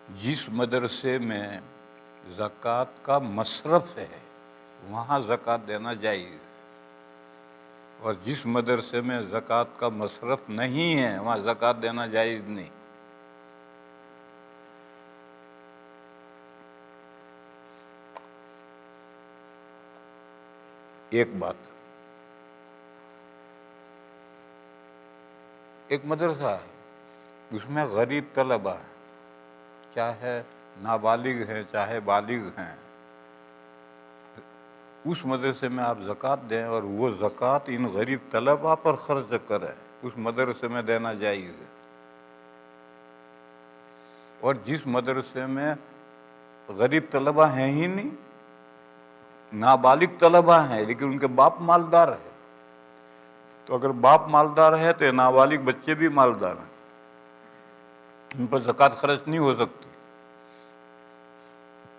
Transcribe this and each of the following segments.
जिस मदरसे में ज़कात का मसरफ़ है वहाँ ज़कात देना जायज़, और जिस मदरसे में ज़कात का मसरफ़ नहीं है वहाँ ज़कात देना जायज़ नहीं। एक बात, एक मदरसा है उसमें गरीब तलबा है, चाहे नाबालिग हैं चाहे बालिग हैं, उस मदरसे में आप ज़कात दें और वो ज़कात इन गरीब तलबा पर खर्च करें, उस मदरसे में देना जायज़ है। और जिस मदरसे में गरीब तलबा हैं ही नहीं, नाबालिग तलबा हैं लेकिन उनके बाप मालदार है, तो अगर बाप मालदार है तो नाबालिग बच्चे भी मालदार हैं, उन पर ज़कात खर्च नहीं हो सकती।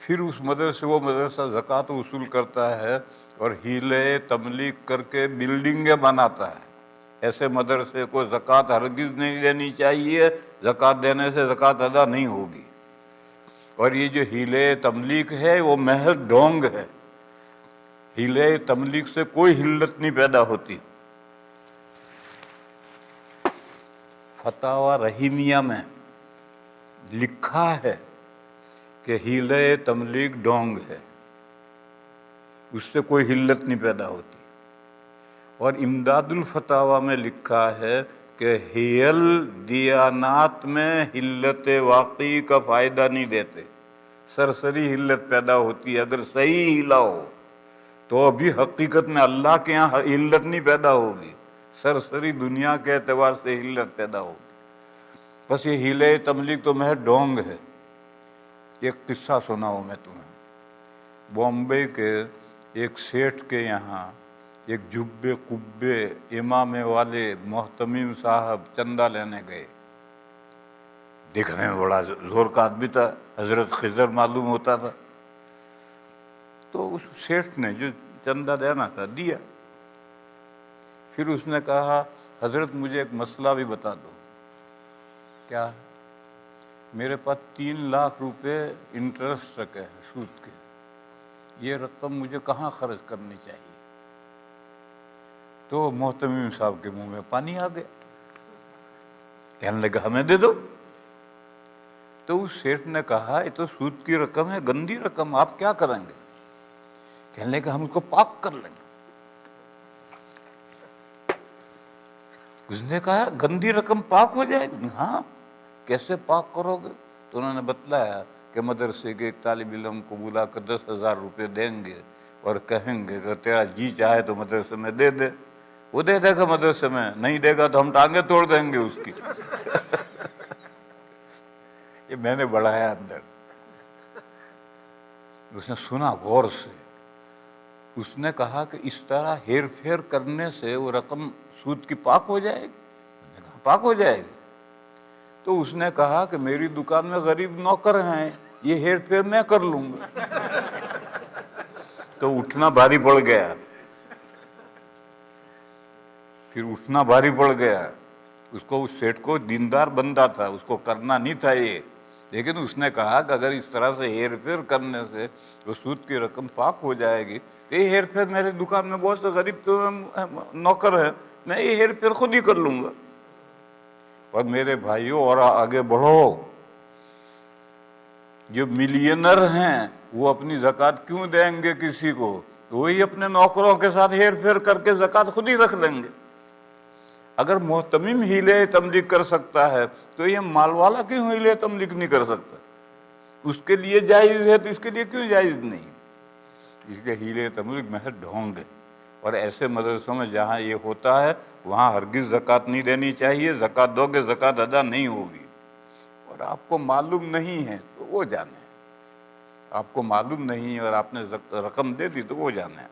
फिर उस मदरसे वो मदरसा ज़कात वसूल करता है और हीले तमलीग करके बिल्डिंगें बनाता है। ऐसे मदरसे को ज़कात हरगिज़ नहीं देनी चाहिए, ज़कात देने से ज़कात अदा नहीं होगी। और ये जो हीले तमलीग है वो महज ढोंग है, हीले तमलीग से कोई हिल्लत नहीं पैदा होती। फतावा रहीमिया में लिखा है कि हीले तमलीग ढोंग है, उससे कोई हिल्लत नहीं पैदा होती। और इमदादुल फतावा में लिखा है कि हियल दियानात में हिल्लत वाकई का फ़ायदा नहीं देते, सरसरी हिल्लत पैदा होती है। अगर सही हिला हो तो अभी हकीकत में अल्लाह के यहाँ हिल्लत नहीं पैदा होगी, सरसरी दुनिया के एतबार से हिल्लत पैदा होगी। बस ये हीले तमलीग तो महज ढोंग है। एक किस्सा सुनाऊँ मैं तुम्हें। बॉम्बे के एक सेठ के यहाँ एक जुब्बे कुब्बे इमामे वाले मोहतमीम साहब चंदा लेने गए। देखने में बड़ा जोर का आदमी था, हजरत खिजर मालूम होता था। तो उस सेठ ने जो चंदा देना था दिया। फिर उसने कहा, हजरत मुझे एक मसला भी बता दो। क्या? मेरे पास 3 लाख रुपए इंटरेस्ट रखे हैं सूद के, ये रकम मुझे कहाँ खर्च करनी चाहिए? तो मोहतमीम साहब के मुंह में पानी आ गया, कहने लगा हमें दे दो। तो उस सेठ ने कहा ये तो सूद की रकम है, गंदी रकम, आप क्या करेंगे? कहने लगा हम उसको पाक कर लेंगे। उसने कहा गंदी रकम पाक हो जाएगी? हाँ, कैसे पाक करोगे? तो उन्होंने बतलाया कि मदरसे के एक तालिब इल्म को बुला कर 10,000 रुपये देंगे और कहेंगे अगर तेरा जी चाहे तो मदरसे में दे दे। वो दे देगा मदरसे में, नहीं देगा तो हम टांगे तोड़ देंगे उसकी। ये मैंने बढ़ाया अंदर। उसने सुना गौर से। उसने कहा कि इस तरह हेर फेर करने से वो रकम सूद की पाक हो जाएगी? मैंने कहा पाक हो जाएगी। तो उसने कहा कि मेरी दुकान में गरीब नौकर हैं, ये हेर फेर मैं कर लूंगा। तो उठना भारी पड़ गया, फिर उठना भारी पड़ गया उसको। उस सेठ को दीनदार बंदा था, उसको करना नहीं था ये, लेकिन उसने कहा कि अगर इस तरह से हेर फेर करने से वो सूद की रकम पाक हो जाएगी तो ये हेर फेर, मेरे दुकान में बहुत से गरीब तो नौकर हैं, मैं ये हेर फेर खुद ही कर लूंगा। और मेरे भाइयों और आगे बढ़ो, जो मिलियनर हैं वो अपनी ज़कात क्यों देंगे किसी को? तो वही अपने नौकरों के साथ हेर फेर करके ज़कात खुद ही रख लेंगे। अगर मोहतमीम हीले तमलीग कर सकता है तो ये मालवाला क्यों हीले तमलीग नहीं कर सकता? उसके लिए जायज़ है तो इसके लिए क्यों जायज़ नहीं? इसके हीले तमलीग महज ढोंग है। और ऐसे मदरसों में जहाँ ये होता है वहाँ हरगिज़ ज़कात नहीं देनी चाहिए। ज़कात दोगे ज़कात अदा नहीं होगी। और आपको मालूम नहीं है तो वो जाने, आपको मालूम नहीं है और आपने रकम दे दी तो वो जाने।